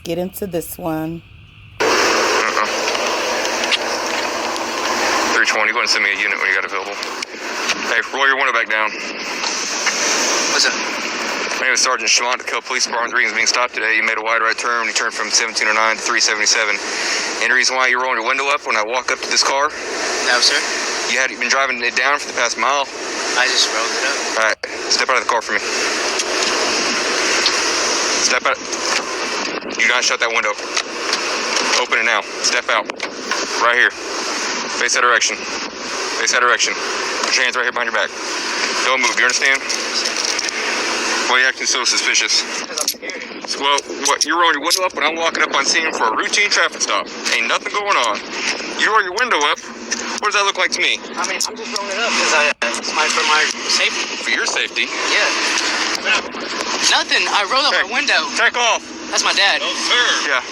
get into this one. 320, go ahead and send me a unit when you got available. Hey, roll your window back down. What's up? My name is Sergeant Schmont, the Police Department. The reason being stopped today, you made a wide right turn. You turned from 1709 to 377. Any reason why you're rolling your window up when I walk up to this car? No, sir. You had been driving it down for the past mile? I just rolled it up. All right, step out of the car for me. Step out. Do not shut that window. Open it now. Step out. Right here. Face that direction. Face that direction. Put your hands right here behind your back. Don't move. You understand? Why are you acting so suspicious? Because I'm scared. Well, what? You're rolling your window up when I'm walking up on scene for a routine traffic stop. Ain't nothing going on. You roll your window up. What does that look like to me? I mean, I'm just rolling it up because it's for my safety. For your safety? Yeah. Nothing. I rolled up my window. Take off. That's my dad. No, sir. Yeah.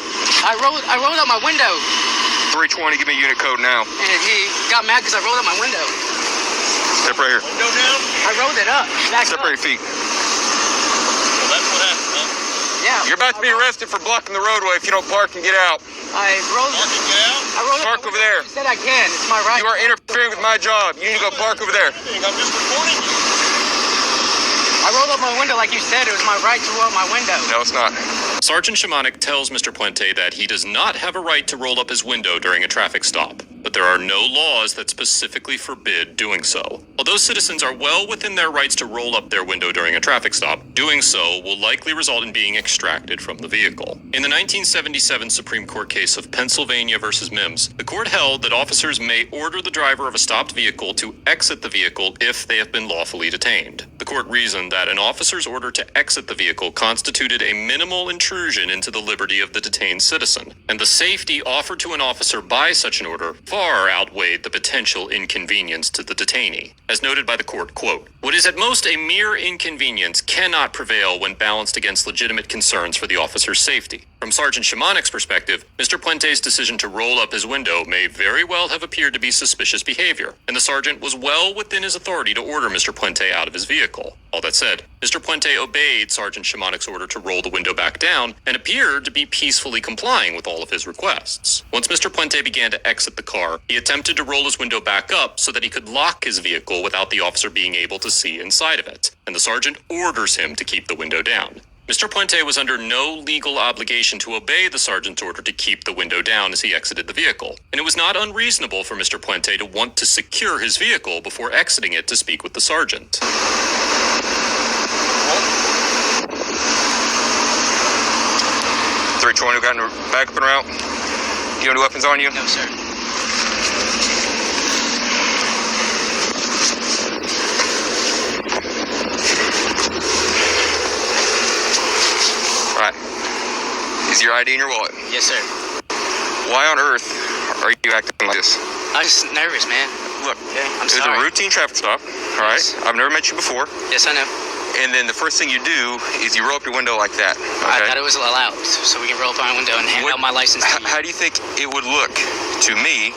I rolled up my window. 320, give me a unit code now. And he got mad because I rolled up my window. Step right here. Window down? I rolled it up. Step right your feet. Well, that's what happened, huh? Yeah. You're about to be arrested for blocking the roadway if you don't park and get out. I rolled Park and get out? I rolled Park up over there. You said I can. It's my right. You are interfering with my job. You need to go park over there. I'm just reporting you. I rolled up my window like you said. It was my right to roll up my window. No, it's not. Sergeant Shimonik tells Mr. Puente that he does not have a right to roll up his window during a traffic stop, but there are no laws that specifically forbid doing so. Although citizens are well within their rights to roll up their window during a traffic stop, doing so will likely result in being extracted from the vehicle. In the 1977 Supreme Court case of Pennsylvania versus Mims, the court held that officers may order the driver of a stopped vehicle to exit the vehicle if they have been lawfully detained. The court reasoned that an officer's order to exit the vehicle constituted a minimal intrusion into the liberty of the detained citizen, and the safety offered to an officer by such an order far outweighed the potential inconvenience to the detainee. As noted by the court, quote, "What is at most a mere inconvenience cannot prevail when balanced against legitimate concerns for the officer's safety." From Sergeant Shimonik's perspective, Mr. Puente's decision to roll up his window may very well have appeared to be suspicious behavior, and the sergeant was well within his authority to order Mr. Puente out of his vehicle. All that said, Mr. Puente obeyed Sergeant Shimonik's order to roll the window back down and appeared to be peacefully complying with all of his requests. Once Mr. Puente began to exit the car, he attempted to roll his window back up so that he could lock his vehicle without the officer being able to see inside of it, and the sergeant orders him to keep the window down. Mr. Puente was under no legal obligation to obey the sergeant's order to keep the window down as he exited the vehicle, and it was not unreasonable for Mr. Puente to want to secure his vehicle before exiting it to speak with the sergeant. 320, got in the back up and route. Do you have any weapons on you? No, sir. All right. Is your ID in your wallet? Yes, sir. Why on earth are you acting like this? I'm just nervous, man. Look, Okay, I'm it's sorry. a routine traffic stop, all right? Yes. I've never met you before. Yes, I know. And then the first thing you do is you roll up your window like that, I okay? thought it was allowed, so we can roll up my window and hand out my license to you. How do you think it would look to me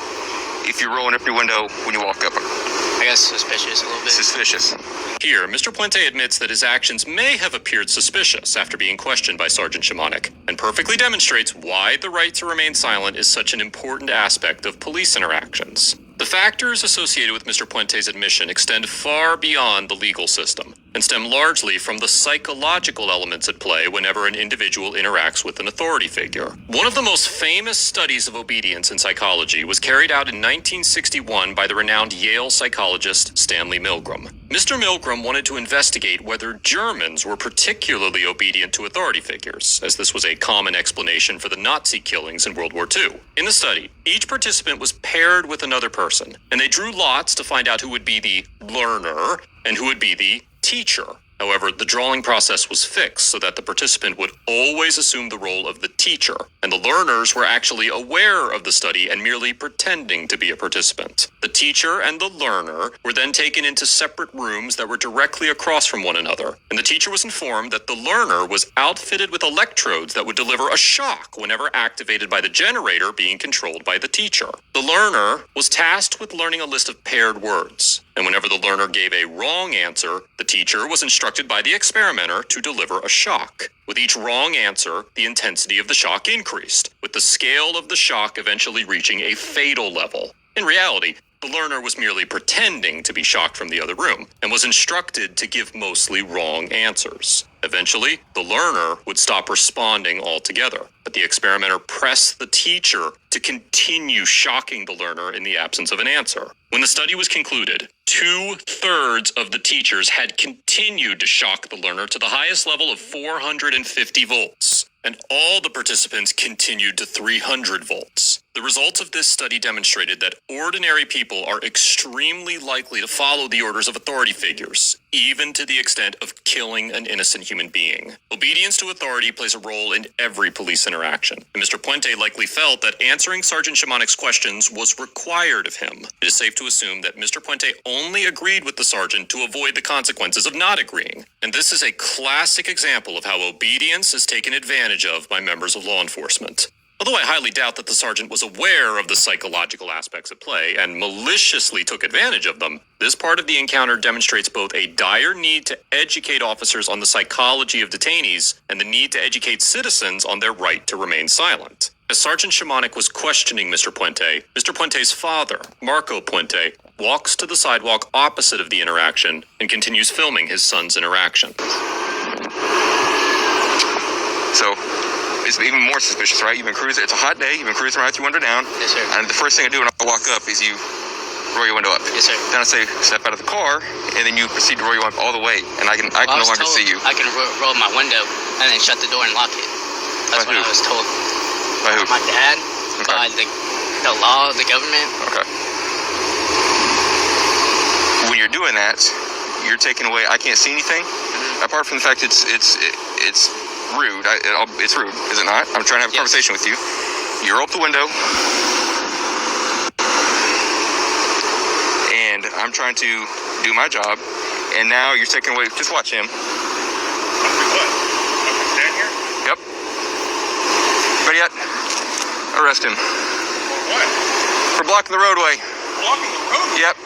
if you're rolling up your window when you walk up? I guess suspicious a little bit. Suspicious. Here, Mr. Puente admits that his actions may have appeared suspicious after being questioned by Sergeant Shimonik, and perfectly demonstrates why the right to remain silent is such an important aspect of police interactions. The factors associated with Mr. Puente's admission extend far beyond the legal system, and stem largely from the psychological elements at play whenever an individual interacts with an authority figure. One of the most famous studies of obedience in psychology was carried out in 1961 by the renowned Yale psychologist Stanley Milgram. Mr. Milgram wanted to investigate whether Germans were particularly obedient to authority figures, as this was a common explanation for the Nazi killings in World War II. In the study, each participant was paired with another person, and they drew lots to find out who would be the learner and who would be the teacher. However, the drawing process was fixed so that the participant would always assume the role of the teacher, and the learners were actually aware of the study and merely pretending to be a participant. The teacher and the learner were then taken into separate rooms that were directly across from one another, and the teacher was informed that the learner was outfitted with electrodes that would deliver a shock whenever activated by the generator being controlled by the teacher. The learner was tasked with learning a list of paired words, and whenever the learner gave a wrong answer, the teacher was instructed instructed by the experimenter to deliver a shock. With each wrong answer, the intensity of the shock increased, with the scale of the shock eventually reaching a fatal level. In reality, the learner was merely pretending to be shocked from the other room, and was instructed to give mostly wrong answers. Eventually, the learner would stop responding altogether, but the experimenter pressed the teacher to continue shocking the learner in the absence of an answer. When the study was concluded, 2/3 of the teachers had continued to shock the learner to the highest level of 450 volts, and all the participants continued to 300 volts. The results of this study demonstrated that ordinary people are extremely likely to follow the orders of authority figures, even to the extent of killing an innocent human being. Obedience to authority plays a role in every police interaction, and Mr. Puente likely felt that answering Sergeant Shimonik's questions was required of him. It is safe to assume that Mr. Puente only agreed with the sergeant to avoid the consequences of not agreeing, and this is a classic example of how obedience is taken advantage of by members of law enforcement. Although I highly doubt that the sergeant was aware of the psychological aspects at play and maliciously took advantage of them, this part of the encounter demonstrates both a dire need to educate officers on the psychology of detainees and the need to educate citizens on their right to remain silent. As Sergeant Shimonik was questioning Mr. Puente's father, Marco Puente, walks to the sidewalk opposite of the interaction and continues filming his son's interaction. So, it's even more suspicious, right? You've been cruising, it's a hot day, you've been cruising around with your window down. Yes, sir. And the first thing I do when I walk up is you roll your window up. Yes, sir. Then I say, step out of the car, and then you proceed to roll your window up all the way. And I can no longer see you. I can roll my window and then shut the door and lock it. That's By what who? I was told. By who? My dad, Okay. by the law, the government. Okay. When you're doing that, you're taking away, I can't see anything. Apart from the fact it's rude. It's rude, is it not? I'm trying to have a conversation with you. You roll up the window, and I'm trying to do my job, and now you're taking away. Just watch him. What? Stand here? Yep. Ready yet? Arrest him For what? for blocking the roadway. Blocking the road? Yep.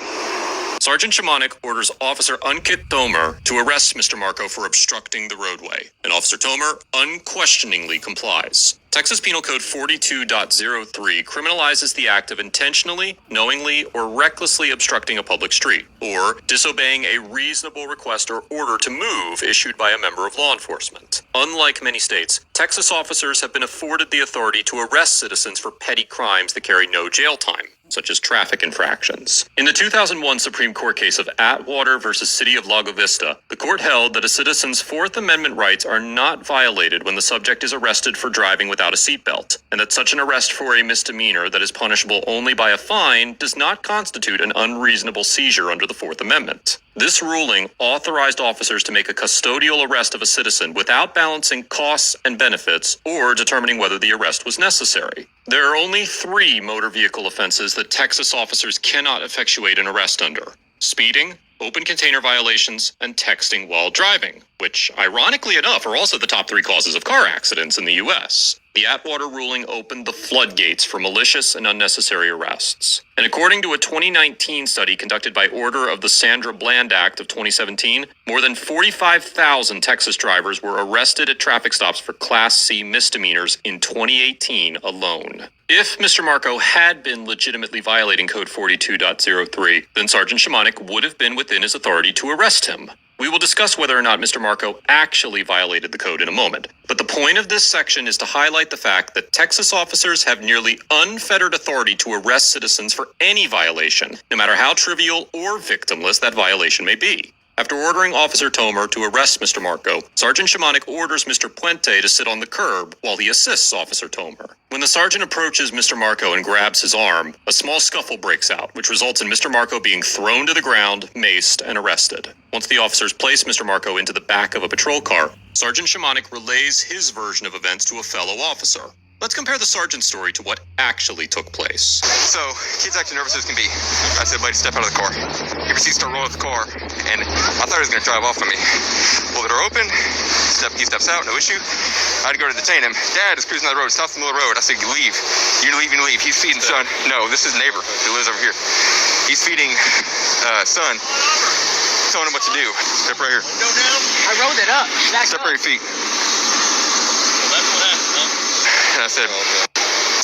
Sergeant Shimonik orders Officer Ankit Tomer to arrest Mr. Marco for obstructing the roadway, and Officer Tomer unquestioningly complies. Texas Penal Code 42.03 criminalizes the act of intentionally, knowingly, or recklessly obstructing a public street, or disobeying a reasonable request or order to move issued by a member of law enforcement. Unlike many states, Texas officers have been afforded the authority to arrest citizens for petty crimes that carry no jail time, such as traffic infractions. In the 2001 Supreme Court case of Atwater versus City of Lago Vista, the court held that a citizen's Fourth Amendment rights are not violated when the subject is arrested for driving without a seatbelt, and that such an arrest for a misdemeanor that is punishable only by a fine does not constitute an unreasonable seizure under the Fourth Amendment. This ruling authorized officers to make a custodial arrest of a citizen without balancing costs and benefits or determining whether the arrest was necessary. There are only 3 motor vehicle offenses that Texas officers cannot effectuate an arrest under: speeding, open container violations, and texting while driving, which, ironically enough, are also the top 3 causes of car accidents in the U.S. The Atwater ruling opened the floodgates for malicious and unnecessary arrests. And according to a 2019 study conducted by order of the Sandra Bland Act of 2017, more than 45,000 Texas drivers were arrested at traffic stops for Class C misdemeanors in 2018 alone. If Mr. Marco had been legitimately violating Code 42.03, then Sergeant Shimonik would have been within his authority to arrest him. We will discuss whether or not Mr. Marco actually violated the code in a moment. But the point of this section is to highlight the fact that Texas officers have nearly unfettered authority to arrest citizens for any violation, no matter how trivial or victimless that violation may be. After ordering Officer Tomer to arrest Mr. Marco, Sergeant Shimonik orders Mr. Puente to sit on the curb while he assists Officer Tomer. When the sergeant approaches Mr. Marco and grabs his arm, a small scuffle breaks out, which results in Mr. Marco being thrown to the ground, maced, and arrested. Once the officers place Mr. Marco into the back of a patrol car, Sergeant Shimonik relays his version of events to a fellow officer. Let's compare the sergeant's story to what actually took place. So, kid's acting nervous as can be. I said, buddy, step out of the car. He proceeds to roll out the car, and I thought he was going to drive off on me. Pull the door open, he steps out, no issue. I had to go to detain him. Dad is cruising down the road, stops in the middle of the road. I said, you leave. You leave. He's feeding son. No, this is neighbor who lives over here. He's feeding son. telling him what to do. Step right here. Window down? I rolled it up. Back Step up. right your feet. Well, that's what happened, huh?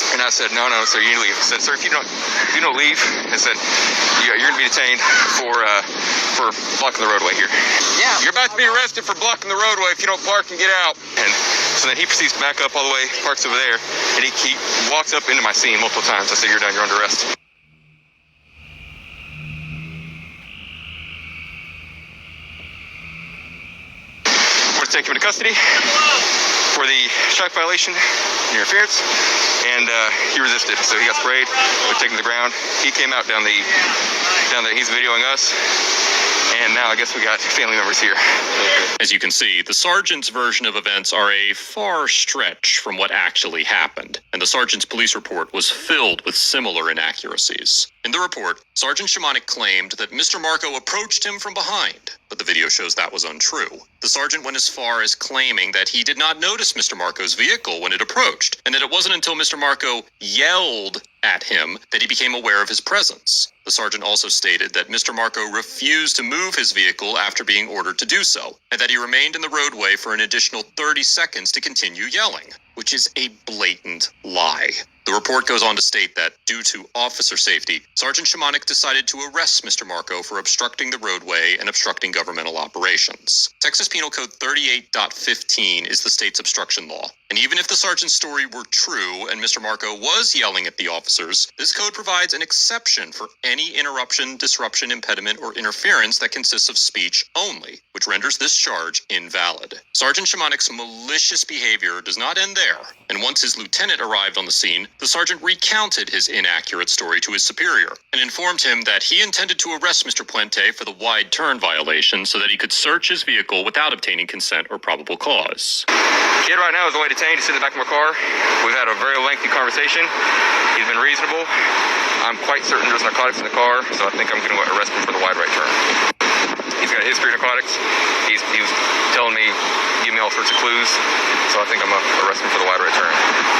And I said, no, sir, you need to leave. I said, sir, if you don't leave, I said, you're going to be detained for blocking the roadway here. Yeah. You're about to be arrested for blocking the roadway if you don't park and get out. And so then he proceeds to back up all the way, parks over there, and he walks up into my scene multiple times. I said, you're done, you're under arrest. We're going to take him into custody for the traffic violation and interference, and he resisted, so he got sprayed. We took him to the ground. He came out down the. He's videoing us, and now I guess we got family members here. As you can see, the sergeant's version of events are a far stretch from what actually happened, and the sergeant's police report was filled with similar inaccuracies. In the report, Sergeant Shimonik claimed that Mr. Marco approached him from behind, but the video shows that was untrue. The sergeant went as far as claiming that he did not notice Mr. Marco's vehicle when it approached, and that it wasn't until Mr. Marco yelled at him that he became aware of his presence. The sergeant also stated that Mr. Marco refused to move his vehicle after being ordered to do so, and that he remained in the roadway for an additional 30 seconds to continue yelling, which is a blatant lie. The report goes on to state that, due to officer safety, Sergeant Shimonik decided to arrest Mr. Marco for obstructing the roadway and obstructing governmental operations. Texas Penal Code 38.15 is the state's obstruction law. And even if the sergeant's story were true and Mr. Marco was yelling at the officers, this code provides an exception for any interruption, disruption, impediment, or interference that consists of speech only, which renders this charge invalid. Sergeant Shimonik's malicious behavior does not end there, and once his lieutenant arrived on the scene, the sergeant recounted his inaccurate story to his superior and informed him that he intended to arrest Mr. Puente for the wide turn violation so that he could search his vehicle without obtaining consent or probable cause. Kid right now is only detained. He's in the back of my car. We've had a very lengthy conversation. He's been reasonable. I'm quite certain there's narcotics in the car, so I think I'm going to arrest him for the wide right turn. He's got a history of narcotics. He was telling me, give me all sorts of clues, so I think I'm going to arrest him for the wide right turn.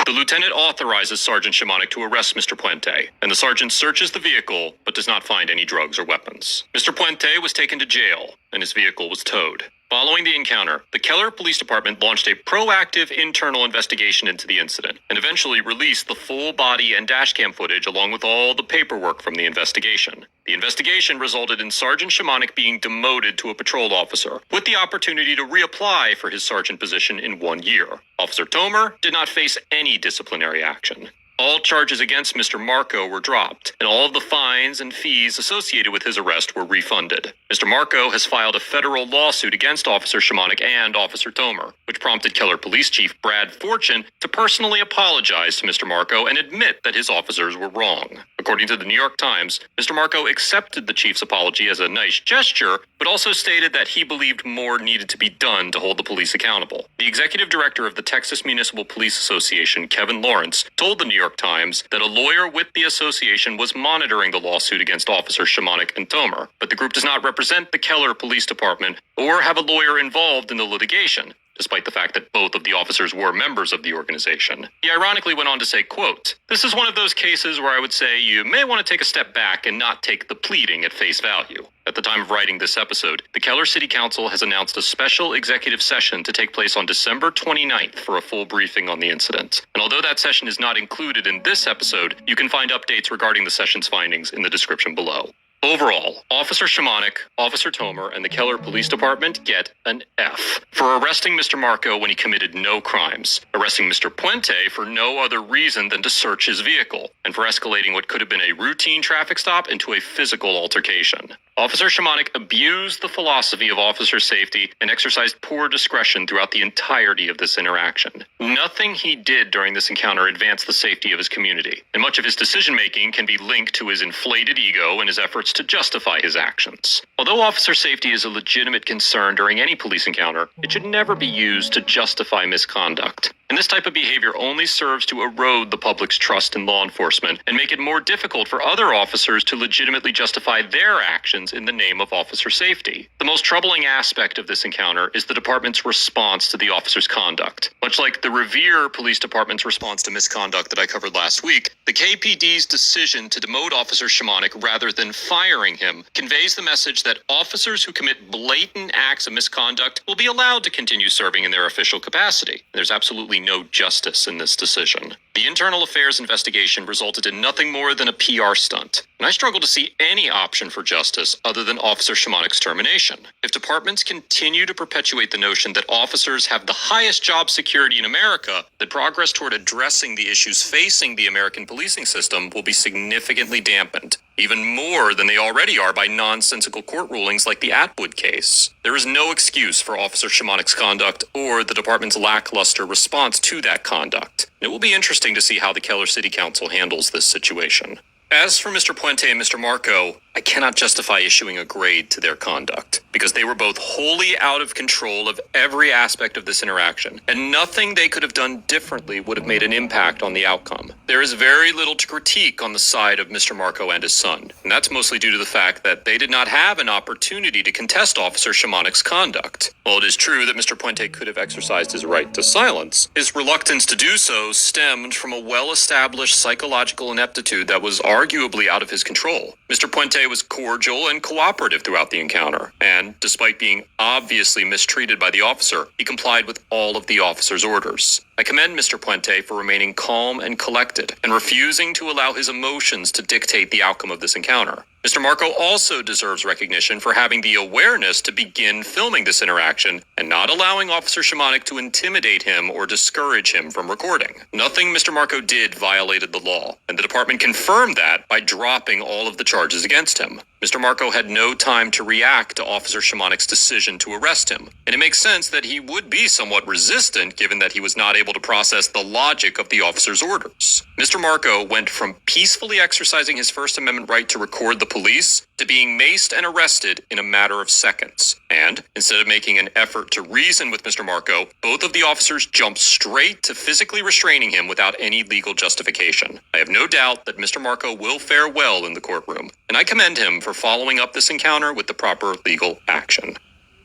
The lieutenant authorizes Sergeant Shimonik to arrest Mr. Puente, and the sergeant searches the vehicle but does not find any drugs or weapons. Mr. Puente was taken to jail, and his vehicle was towed. Following the encounter, the Keller Police Department launched a proactive internal investigation into the incident and eventually released the full body and dashcam footage along with all the paperwork from the investigation. The investigation resulted in Sergeant Shimonik being demoted to a patrol officer, with the opportunity to reapply for his sergeant position in 1 year. Officer Tomer did not face any disciplinary action. All charges against Mr. Marco were dropped, and all of the fines and fees associated with his arrest were refunded. Mr. Marco has filed a federal lawsuit against Officer Shimonik and Officer Tomer, which prompted Keller Police Chief Brad Fortune to personally apologize to Mr. Marco and admit that his officers were wrong. According to the New York Times, Mr. Marco accepted the chief's apology as a nice gesture, but also stated that he believed more needed to be done to hold the police accountable. The executive director of the Texas Municipal Police Association, Kevin Lawrence, told the New York Times that a lawyer with the association was monitoring the lawsuit against Officer Shimonik and Tomer, but the group does not represent the Keller Police Department or have a lawyer involved in the litigation, despite the fact that both of the officers were members of the organization. He ironically went on to say, quote, "This is one of those cases where I would say you may want to take a step back and not take the pleading at face value." At the time of writing this episode, the Keller City Council has announced a special executive session to take place on December 29th for a full briefing on the incident. And although that session is not included in this episode, you can find updates regarding the session's findings in the description below. Overall, Officer Shimonik, Officer Tomer, and the Keller Police Department get an F for arresting Mr. Marco when he committed no crimes, arresting Mr. Puente for no other reason than to search his vehicle, and for escalating what could have been a routine traffic stop into a physical altercation. Officer Shimonik abused the philosophy of officer safety and exercised poor discretion throughout the entirety of this interaction. Nothing he did during this encounter advanced the safety of his community, and much of his decision-making can be linked to his inflated ego and his efforts to justify his actions. Although officer safety is a legitimate concern during any police encounter, it should never be used to justify misconduct. And this type of behavior only serves to erode the public's trust in law enforcement and make it more difficult for other officers to legitimately justify their actions in the name of officer safety. The most troubling aspect of this encounter is the department's response to the officer's conduct. Much like the Revere Police Department's response to misconduct that I covered last week, the KPD's decision to demote Officer Shimonik rather than fine firing him conveys the message that officers who commit blatant acts of misconduct will be allowed to continue serving in their official capacity. There's absolutely no justice in this decision. The internal affairs investigation resulted in nothing more than a PR stunt, and I struggle to see any option for justice other than Officer Shimonik's termination. If departments continue to perpetuate the notion that officers have the highest job security in America, that progress toward addressing the issues facing the American policing system will be significantly dampened, even more than they already are by nonsensical court rulings like the Atwood case. There is no excuse for Officer Shimonik's conduct or the department's lackluster response to that conduct. It will be interesting to see how the Keller City Council handles this situation. As for Mr. Puente and Mr. Marco, I cannot justify issuing a grade to their conduct, because they were both wholly out of control of every aspect of this interaction, and nothing they could have done differently would have made an impact on the outcome. There is very little to critique on the side of Mr. Marco and his son, and that's mostly due to the fact that they did not have an opportunity to contest Officer Shimonik's conduct. While it is true that Mr. Puente could have exercised his right to silence, his reluctance to do so stemmed from a well-established psychological ineptitude that was arguably out of his control. Mr. Puente was cordial and cooperative throughout the encounter, and despite being obviously mistreated by the officer, he complied with all of the officer's orders. I commend Mr. Puente for remaining calm and collected, and refusing to allow his emotions to dictate the outcome of this encounter. Mr. Marco also deserves recognition for having the awareness to begin filming this interaction and not allowing Officer Shimonik to intimidate him or discourage him from recording. Nothing Mr. Marco did violated the law, and the department confirmed that by dropping all of the charges against him. Mr. Marco had no time to react to Officer Shimonik's decision to arrest him, and it makes sense that he would be somewhat resistant given that he was not able to process the logic of the officer's orders. Mr. Marco went from peacefully exercising his First Amendment right to record the police to being maced and arrested in a matter of seconds. And instead of making an effort to reason with Mr. Marco, both of the officers jumped straight to physically restraining him without any legal justification. I have no doubt that Mr. Marco will fare well in the courtroom, and I commend him for following up this encounter with the proper legal action.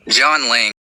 John Ling.